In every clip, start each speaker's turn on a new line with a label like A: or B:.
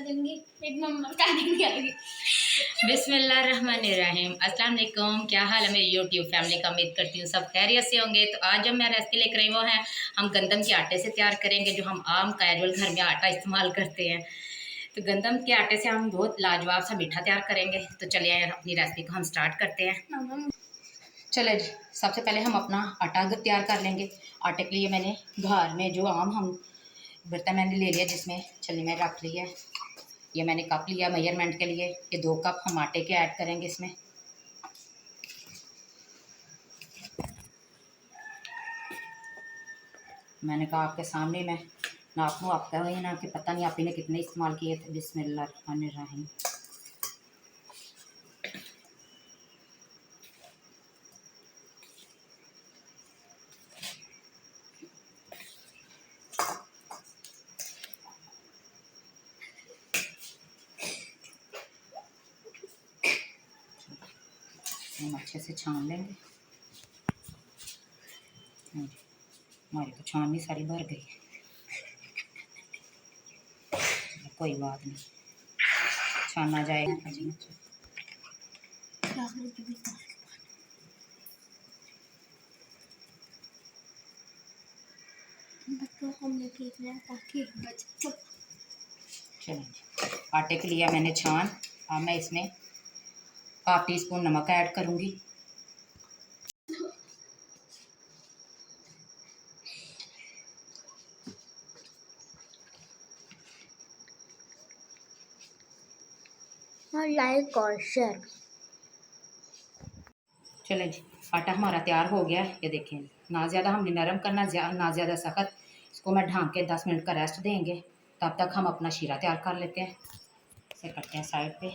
A: दूंगी, एक नंबर का दूंगी।
B: बिस्मिल्लाहिर्रहमानिर्रहीम। अस्सलाम वालेकुम। क्या हाल है मेरी यूट्यूब फैमिली का? उम्मीद करती हूँ सब खैरियत से होंगे। तो आज जो मैं रेसिपी लेकर आई वो है हम गंदम के आटे से तैयार करेंगे, जो हम आम कैजुअल घर में आटा इस्तेमाल करते हैं। तो गंदम के आटे से हम बहुत लाजवाब सा मीठा तैयार करेंगे। तो चलिए अपनी रेसिपी को हम स्टार्ट करते हैं। चले जी, सबसे पहले हम अपना आटा तैयार कर लेंगे। आटे के लिए मैंने घर में जो आम हम बर्तन मैंने ले लिया, जिसमें चलिए मैं रख लिया। ये मैंने कप लिया मेजरमेंट के लिए। ये 2 कप हम आटे के ऐड करेंगे इसमें। मैंने कहा आपके सामने मैं नाप लूँ, आपका वही ना कि पता नहीं आप इन्हें कितने इस्तेमाल किए थे। बिस्मिल्लाहिर्रहमानिर्रहीम। हम अच्छे से छान लेंगे। हमारी तो छाननी सारी भर गई। कोई बात नहीं, छाना जाएगा। चलिए, आटे के लिए मैंने छान। अब मैं इसमें ½ टीस्पून नमक ऐड करूँगी।
A: और लाइक और शेयर।
B: चलें जी, आटा हमारा तैयार हो गया है। ये देखें, ना ज़्यादा हमने नरम करना, ना ज़्यादा सख्त। इसको मैं ढाँक के 10 मिनट का रेस्ट देंगे। तब तक हम अपना शीरा तैयार कर लेते हैं। इसे करते हैं साइड पे।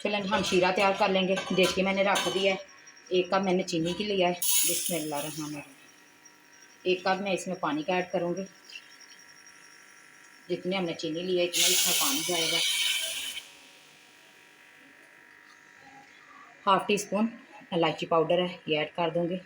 B: चलें, हम शीरा तैयार कर लेंगे। देखिए मैंने रख दिया है। 1 कप मैंने चीनी की लिया है। बिस्मिल्लाहिर्रहमानिर्रहीम। 1 कप मैं इसमें पानी का ऐड करूँगी। जितने हमने चीनी लिया इतना इसमें पानी जाएगा। ½ टीस्पून इलायची पाउडर है, ये ऐड कर दूँगी।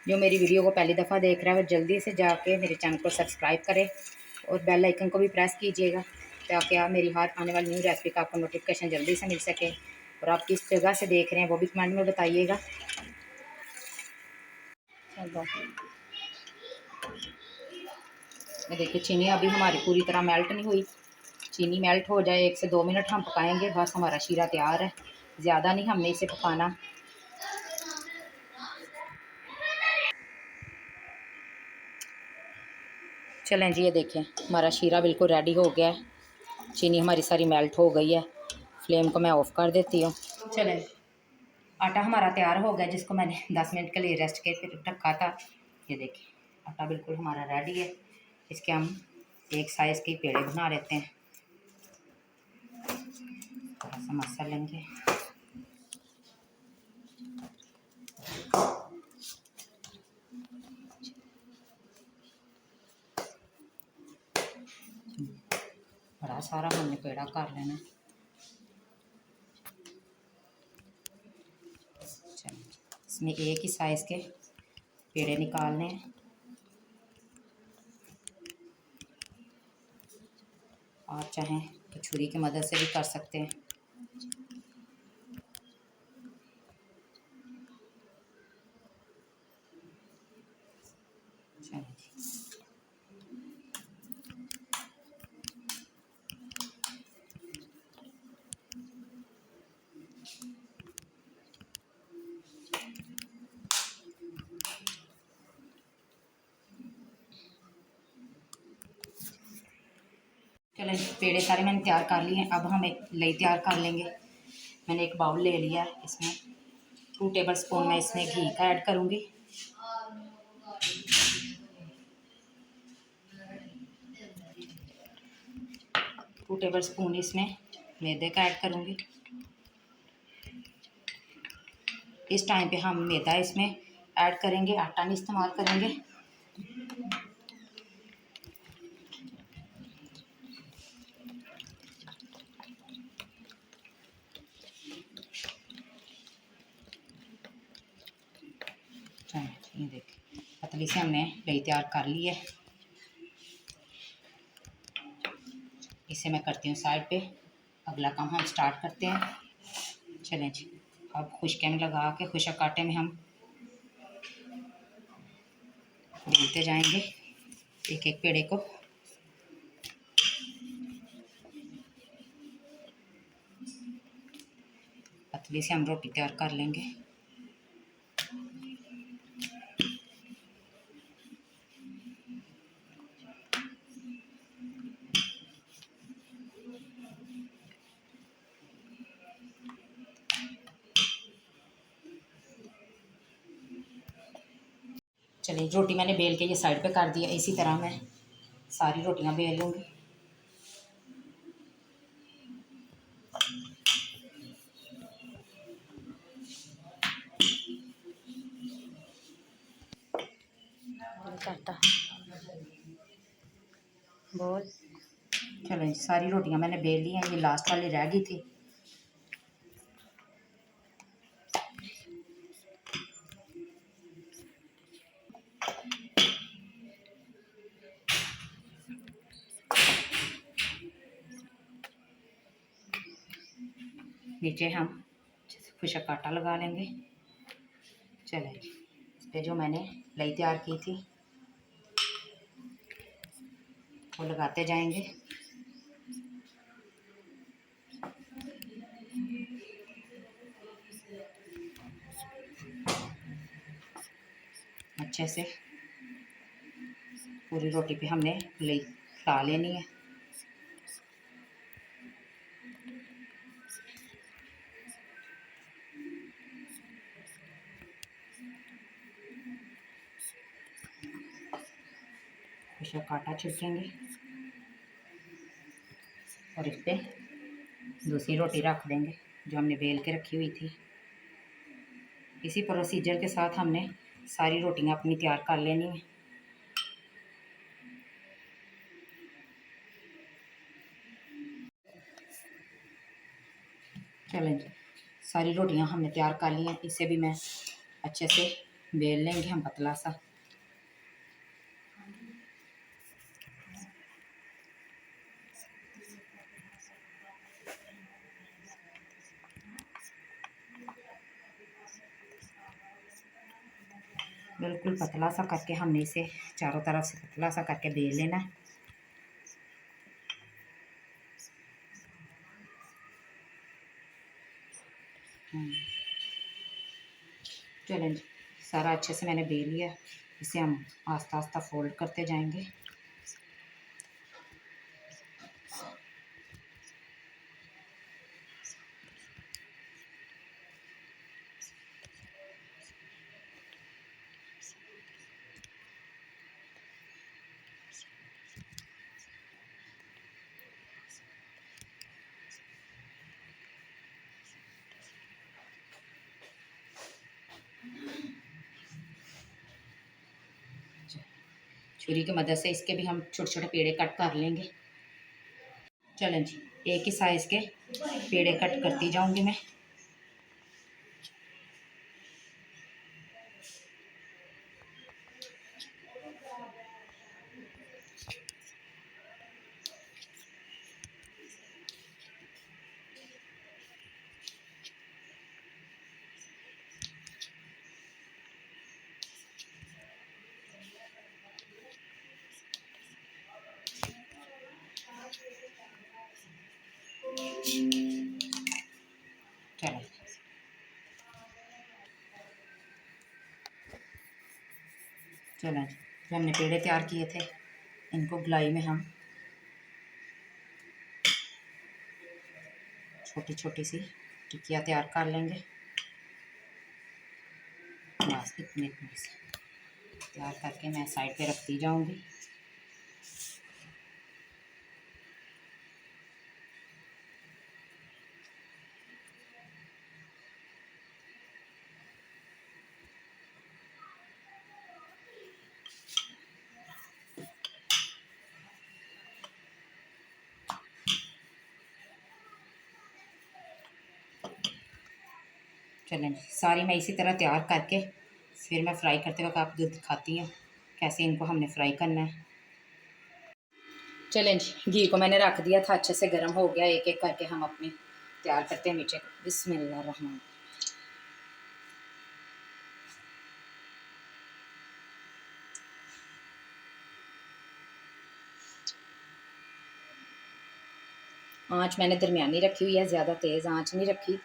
B: जो मेरी वीडियो को पहली दफ़ा देख रहा है वो जल्दी से जाके मेरे चैनल को सब्सक्राइब करें और बेल आइकन को भी प्रेस कीजिएगा, ताकि आप मेरी हर आने वाली न्यू रेसिपी का आपको नोटिफिकेशन जल्दी से मिल सके। और आप किस जगह से देख रहे हैं वो भी कमेंट में बताइएगा। ये देखिए, चीनी अभी हमारी पूरी तरह मेल्ट नहीं हुई। चीनी मेल्ट हो जाए 1 से 2 मिनट हम पकाएंगे, बस हमारा शीरा तैयार है। ज़्यादा नहीं हमने इसे पकाना। चलें जी, ये देखें हमारा शीरा बिल्कुल रेडी हो गया है। चीनी हमारी सारी मेल्ट हो गई है। फ्लेम को मैं ऑफ़ कर देती हूँ। चलें, आटा हमारा तैयार हो गया, जिसको मैंने 10 मिनट के लिए रेस्ट के फिर रखा था। ये देखिए आटा बिल्कुल हमारा रेडी है। इसके हम एक साइज़ के पेड़े बना लेते हैं। थोड़ा सा मसल लेंगे। बड़ा सारा हमने पेड़ा कर लेना। चलिए, इसमें एक ही साइज़ के पेड़े निकालने हैं। आप चाहें तो छुरी की मदद से भी कर सकते हैं। चलें, पेड़े सारे मैंने तैयार कर लिए हैं। अब हम एक लई तैयार कर लेंगे। मैंने एक बाउल ले लिया है। इसमें 2 टेबल स्पून मैं इसमें घी का ऐड करूँगी। 2 टेबल स्पून इसमें मैदे का ऐड करूँगी। इस टाइम पे हम मैदा इसमें ऐड करेंगे, आटा नहीं इस्तेमाल करेंगे। ये देखिए पतली से हमने लई तैयार कर ली है। इसे मैं करती हूँ साइड पे। अगला काम हम स्टार्ट करते हैं। चलें जी, अब खुशके में लगा के खुशक आटे में हम बेलते जाएंगे एक एक पेड़े को। पतली से हम रोटी तैयार कर लेंगे। चलिए रोटी मैंने बेल के ये साइड पे कर दिया। इसी तरह मैं सारी रोटियां बेल लूँगी। करता बोल। चलो सारी रोटियां मैंने बेल ली हैं। ये लास्ट वाली रह गई थी। नीचे हम खुशक आटा लगा लेंगे। चलें इस पर जो मैंने लई तैयार की थी वो लगाते जाएंगे। अच्छे से पूरी रोटी पे हमने लई ला लेनी है। खुशक आटा छिड़केंगे और इस पर दूसरी रोटी रख देंगे जो हमने बेल के रखी हुई थी। इसी प्रोसीजर के साथ हमने सारी रोटियां अपनी तैयार कर लेनी है। चलें जी, सारी रोटियां हमने तैयार कर ली हैं। इसे भी मैं अच्छे से बेल लेंगे हम पतला सा। बिल्कुल पतला सा करके हमने इसे चारों तरफ से पतला सा करके बेल लेना है। चलें जी, सारा अच्छे से मैंने बेल लिया। इसे हम आस्ता आस्ता फोल्ड करते जाएंगे। छुरी की मदद से इसके भी हम छोटे छोटे पेड़े कट कर लेंगे। चलें जी, एक ही साइज़ के पेड़े कट करती जाऊंगी मैं। चलें चलें जो हमने पेड़े तैयार किए थे इनको गोलाई में हम छोटी छोटी सी टिक्कियाँ तैयार कर लेंगे। बस इतने से तैयार करके मैं साइड पे रखती जाऊंगी। चलें सारी मैं इसी तरह तैयार करके फिर मैं फ्राई करते वक्त आपको दिखाती हूँ कैसे इनको हमने फ्राई करना है। चलें जी, घी को मैंने रख दिया था, अच्छे से गर्म हो गया। एक एक करके हम अपने तैयार करते हैं मीठे। बिस्मिल्लाहिर्रहमान। आँच मैंने दरमियानी रखी हुई है, ज़्यादा तेज़ आँच नहीं रखी।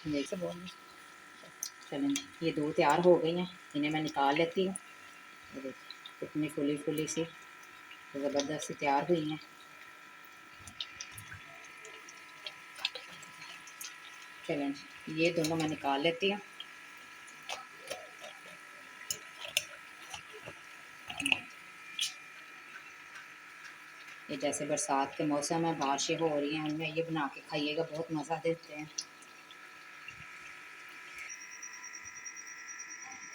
B: देख से बोल। चलें ये दो तैयार हो गई हैं, इन्हें मैं निकाल लेती हूँ। ये देखिए कितनी फुली फुली सी ज़बरदस्त सी तैयार हुई हैं। चलें ये दोनों मैं निकाल लेती हूँ। ये जैसे बरसात के मौसम में बारिशें हो रही हैं, उनमें ये बना के खाइएगा, बहुत मज़ा देते हैं।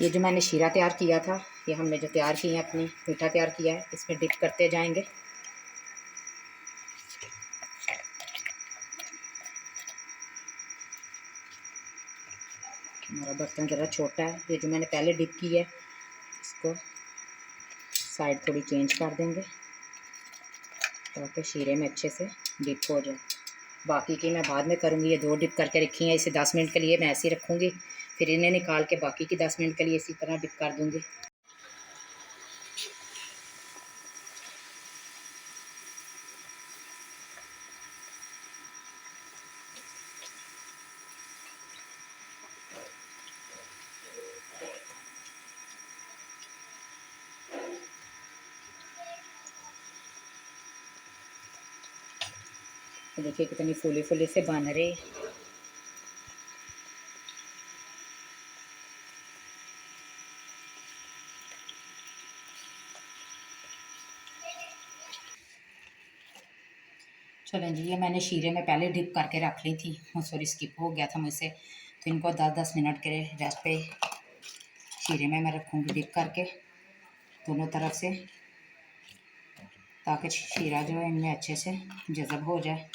B: ये जो मैंने शीरा तैयार किया था, ये हमने जो तैयार किया है अपनी मीठा तैयार किया है, इसमें डिप करते जाएंगे। हमारा बर्तन ज़रा छोटा है। ये जो मैंने पहले डिप की है, इसको साइड थोड़ी चेंज कर देंगे ताकि शीरे में अच्छे से डिप हो जाए। बाकी की मैं बाद में करूँगी। ये दो डिप करके रखी हैं, इसे 10 मिनट के लिए मैं ऐसे ही रखूँगी, फिर इन्हें निकाल के बाकी की 10 मिनट के लिए इसी तरह डिप कर दूँगी। देखिए कितनी फूली फूली से बन रही। चलें जी, ये मैंने शीरे में पहले डिप करके रख ली थी, सॉरी स्किप हो गया था मुझसे, तो इनको 10-10 मिनट के रेस्ट पे शीरे में मैं रखूँगी डिप करके दोनों तरफ से, ताकि शीरा जो है इनमें अच्छे से जज़ब हो जाए।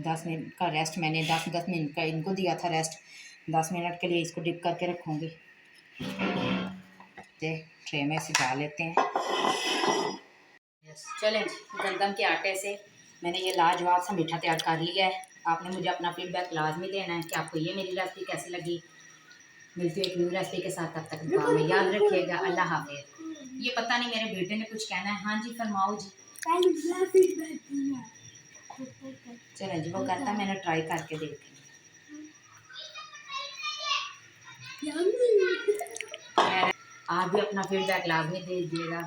B: दस मिनट का रेस्ट मैंने 10 मिनट का इनको दिया था रेस्ट। 10 मिनट के लिए इसको डिप करके रखूँगी। ट्रे में से डाल लेते हैं। चलें गंदम के आटे से मैंने ये लाजवाब सा मीठा तैयार कर लिया है। आपने मुझे अपना फीडबैक लाजमी देना है कि आपको ये मेरी रेसिपी कैसी लगी। मिलती है एक न्यू रेसिपी के साथ, तब तक दुआ में याद रखिएगा। अल्लाह हाफिज़। ये पता नहीं मेरे बेटे ने कुछ कहना है। हाँ जी फरमाओ जी। चलें जी, वो कहता है मैंने ट्राई करके देखी। आप भी अपना फीडबैक लाजमी दीजिएगा।